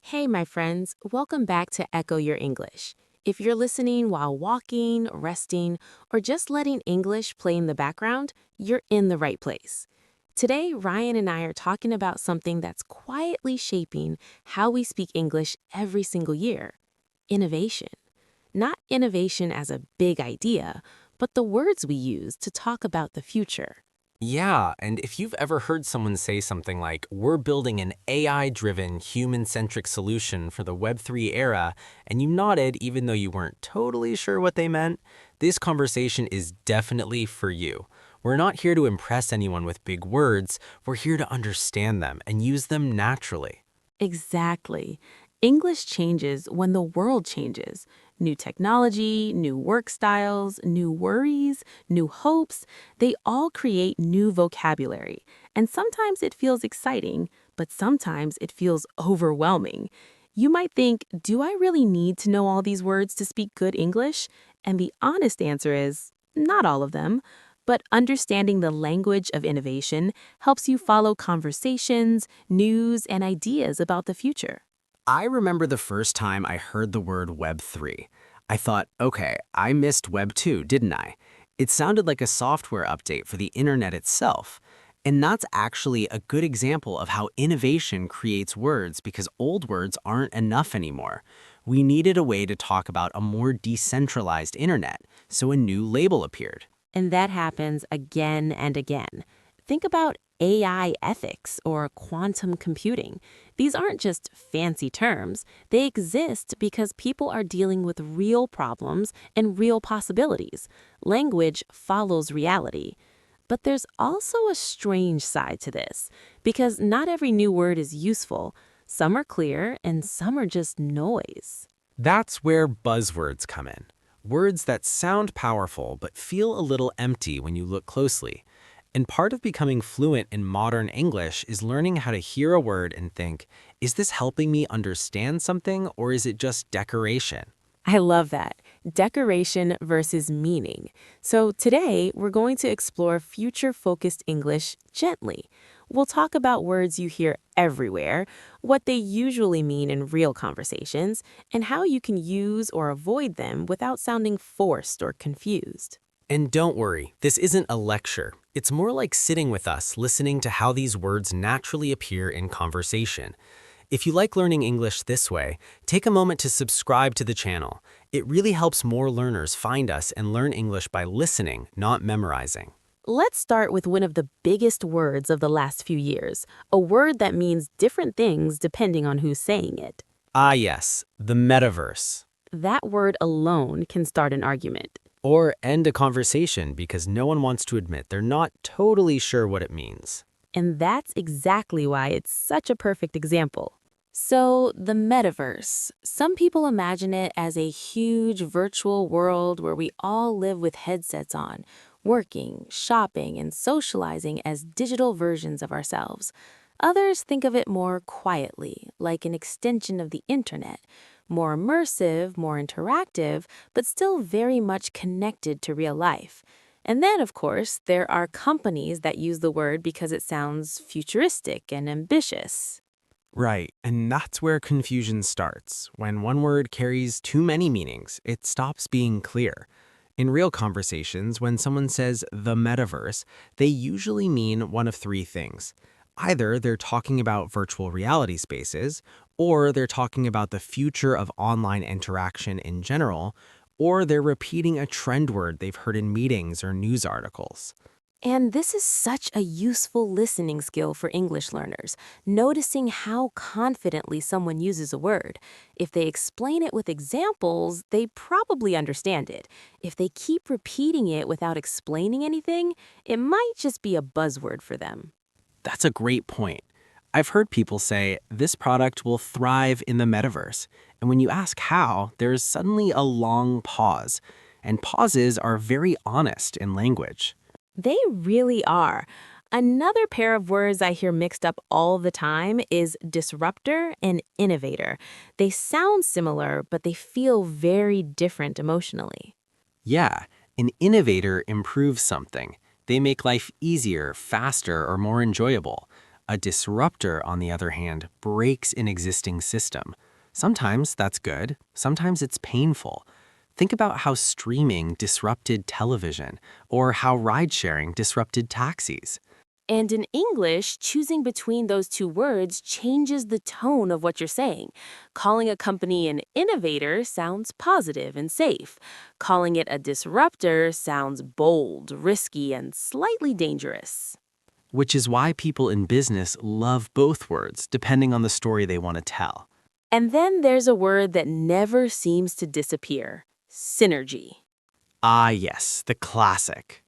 Hey, my friends, welcome back to Echo Your English. If you're listening while walking, resting, or just letting English play in the background, you're in the right place. Today, Ryan and I are talking about something that's quietly shaping how we speak English every single year: innovation. Not innovation as a big idea, but the words we use to talk about the future. Yeah, and if you've ever heard someone say something like, we're building an AI-driven, human-centric solution for the Web3 era, and you nodded even though you weren't totally sure what they meant, this conversation is definitely for you. We're not here to impress anyone with big words, we're here to understand them and use them naturally. Exactly. English changes when the world changes. New technology, new work styles, new worries, new hopes, they all create new vocabulary. And sometimes it feels exciting, but sometimes it feels overwhelming. You might think, do I really need to know all these words to speak good English? And the honest answer is, not all of them. But understanding the language of innovation helps you follow conversations, news, and ideas about the future. I remember the first time I heard the word Web3. I thought, okay, I missed Web 2, didn't I? It sounded like a software update for the internet itself. And that's actually a good example of how innovation creates words because old words aren't enough anymore. We needed a way to talk about a more decentralized internet, so a new label appeared. And that happens again and again. Think about AI ethics or quantum computing. These aren't just fancy terms. They exist because people are dealing with real problems and real possibilities. Language follows reality. But there's also a strange side to this, because not every new word is useful. Some are clear and some are just noise. That's where buzzwords come in. Words that sound powerful but feel a little empty when you look closely. And part of becoming fluent in modern English is learning how to hear a word and think, is this helping me understand something or is it just decoration? I love that. Decoration versus meaning. So today, we're going to explore future-focused English gently. We'll talk about words you hear everywhere, what they usually mean in real conversations, and how you can use or avoid them without sounding forced or confused. And don't worry, this isn't a lecture. It's more like sitting with us, listening to how these words naturally appear in conversation. If you like learning English this way, take a moment to subscribe to the channel. It really helps more learners find us and learn English by listening, not memorizing. Let's start with one of the biggest words of the last few years, a word that means different things depending on who's saying it. Ah yes, the metaverse. That word alone can start an argument. Or end a conversation because no one wants to admit they're not totally sure what it means. And that's exactly why it's such a perfect example. So, the metaverse. Some people imagine it as a huge virtual world where we all live with headsets on, working, shopping, and socializing as digital versions of ourselves. Others think of it more quietly, like an extension of the internet, more immersive, more interactive, but still very much connected to real life. And then, of course, there are companies that use the word because it sounds futuristic and ambitious. Right, and that's where confusion starts. When one word carries too many meanings, it stops being clear. In real conversations, when someone says the metaverse, they usually mean one of three things. Either they're talking about virtual reality spaces, or they're talking about the future of online interaction in general, or they're repeating a trend word they've heard in meetings or news articles. And this is such a useful listening skill for English learners, noticing how confidently someone uses a word. If they explain it with examples, they probably understand it. If they keep repeating it without explaining anything, it might just be a buzzword for them. That's a great point. I've heard people say this product will thrive in the metaverse. And when you ask how, there's suddenly a long pause. And pauses are very honest in language. They really are. Another pair of words I hear mixed up all the time is disruptor and innovator. They sound similar, but they feel very different emotionally. Yeah, an innovator improves something. They make life easier, faster, or more enjoyable. A disruptor, on the other hand, breaks an existing system. Sometimes that's good, sometimes it's painful. Think about how streaming disrupted television, or how ride-sharing disrupted taxis. And in English, choosing between those two words changes the tone of what you're saying. Calling a company an innovator sounds positive and safe. Calling it a disruptor sounds bold, risky, and slightly dangerous. Which is why people in business love both words, depending on the story they want to tell. And then there's a word that never seems to disappear: synergy. Ah, yes, the classic.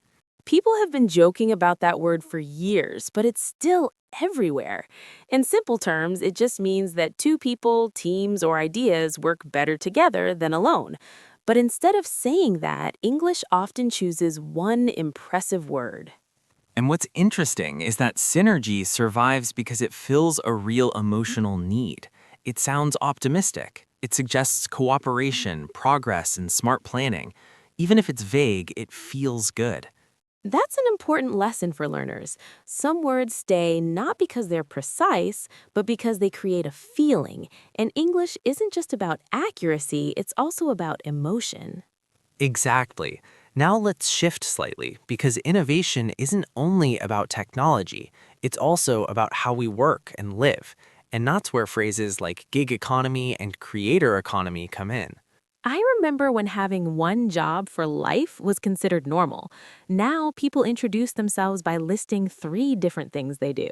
People have been joking about that word for years, but it's still everywhere. In simple terms, it just means that two people, teams, or ideas work better together than alone. But instead of saying that, English often chooses one impressive word. And what's interesting is that synergy survives because it fills a real emotional need. It sounds optimistic. It suggests cooperation, progress, and smart planning. Even if it's vague, it feels good. That's an important lesson for learners. Some words stay not because they're precise, but because they create a feeling. And English isn't just about accuracy, it's also about emotion. Exactly. Now let's shift slightly, because innovation isn't only about technology, it's also about how we work and live. And that's where phrases like gig economy and creator economy come in. I remember when having one job for life was considered normal. Now people introduce themselves by listing 3 different things they do.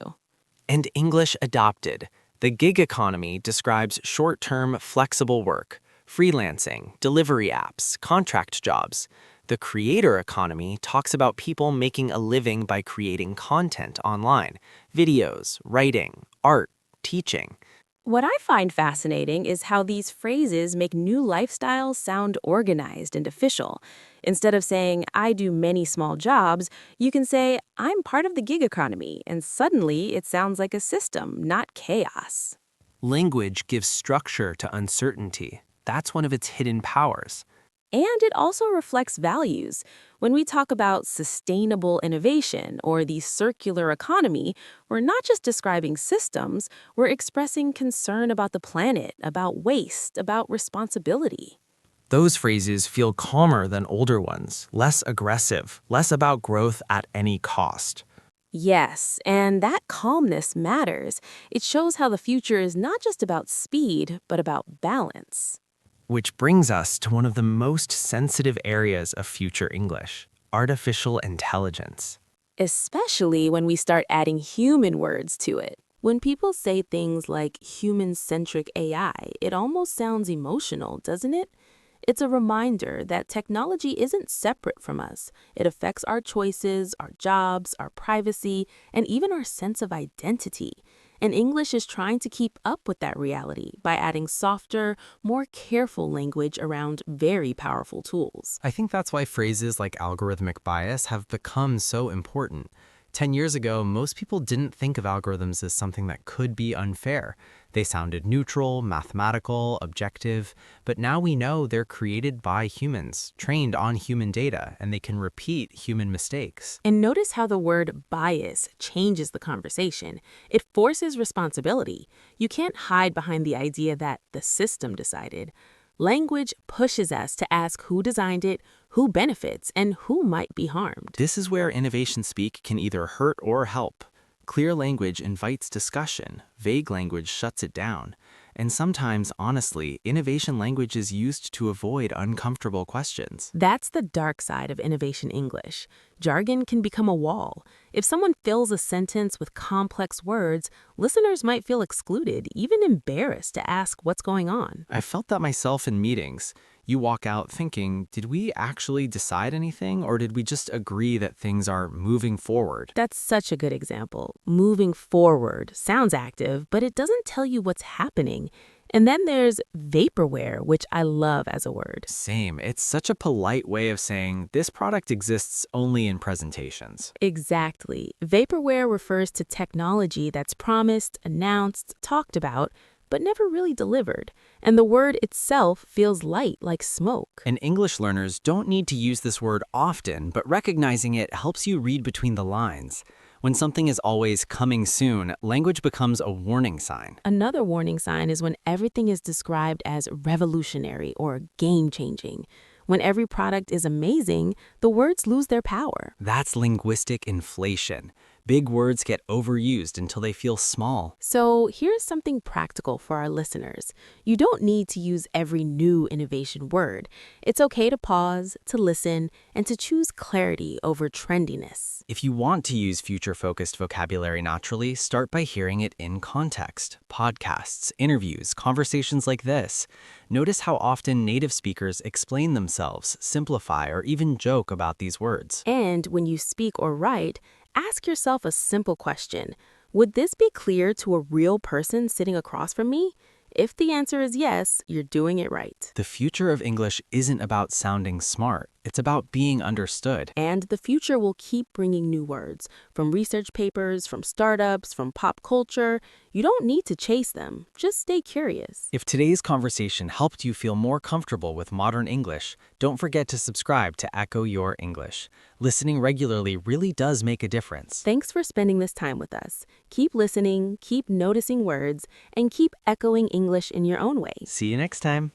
And English adopted. The gig economy describes short-term, flexible work, freelancing, delivery apps, contract jobs. The creator economy talks about people making a living by creating content online, videos, writing, art, teaching. What I find fascinating is how these phrases make new lifestyles sound organized and official. Instead of saying, I do many small jobs, you can say, I'm part of the gig economy, and suddenly it sounds like a system, not chaos. Language gives structure to uncertainty. That's one of its hidden powers. And it also reflects values. When we talk about sustainable innovation or the circular economy, we're not just describing systems, we're expressing concern about the planet, about waste, about responsibility. Those phrases feel calmer than older ones, less aggressive, less about growth at any cost. Yes, and that calmness matters. It shows how the future is not just about speed, but about balance. Which brings us to one of the most sensitive areas of future English: artificial intelligence. Especially when we start adding human words to it. When people say things like human-centric AI, it almost sounds emotional, doesn't it? It's a reminder that technology isn't separate from us. It affects our choices, our jobs, our privacy, and even our sense of identity. And English is trying to keep up with that reality by adding softer, more careful language around very powerful tools. I think that's why phrases like algorithmic bias have become so important. 10 years ago, most people didn't think of algorithms as something that could be unfair. They sounded neutral, mathematical, objective, but now we know they're created by humans, trained on human data, and they can repeat human mistakes. And notice how the word bias changes the conversation. It forces responsibility. You can't hide behind the idea that the system decided. Language pushes us to ask who designed it, who benefits, and who might be harmed. This is where innovation speak can either hurt or help. Clear language invites discussion, vague language shuts it down. And sometimes, honestly, innovation language is used to avoid uncomfortable questions. That's the dark side of innovation English. Jargon can become a wall. If someone fills a sentence with complex words, listeners might feel excluded, even embarrassed to ask what's going on. I felt that myself in meetings. You walk out thinking, did we actually decide anything, or did we just agree that things are moving forward? That's such a good example. Moving forward sounds active, but it doesn't tell you what's happening. And then there's vaporware, which I love as a word. Same. It's such a polite way of saying this product exists only in presentations. Exactly. Vaporware refers to technology that's promised, announced, talked about, but never really delivered. And the word itself feels light, like smoke. And English learners don't need to use this word often, but recognizing it helps you read between the lines. When something is always coming soon, language becomes a warning sign. Another warning sign is when everything is described as revolutionary or game-changing. When every product is amazing, the words lose their power. That's linguistic inflation. Big words get overused until they feel small. So here's something practical for our listeners. You don't need to use every new innovation word. It's okay to pause, to listen, and to choose clarity over trendiness. If you want to use future-focused vocabulary naturally, start by hearing it in context. Podcasts, interviews, conversations like this. Notice how often native speakers explain themselves, simplify, or even joke about these words. And when you speak or write, ask yourself a simple question. Would this be clear to a real person sitting across from me? If the answer is yes, you're doing it right. The future of English isn't about sounding smart. It's about being understood. And the future will keep bringing new words, from research papers, from startups, from pop culture. You don't need to chase them. Just stay curious. If today's conversation helped you feel more comfortable with modern English, don't forget to subscribe to Echo Your English. Listening regularly really does make a difference. Thanks for spending this time with us. Keep listening, keep noticing words, and keep echoing English in your own way. See you next time.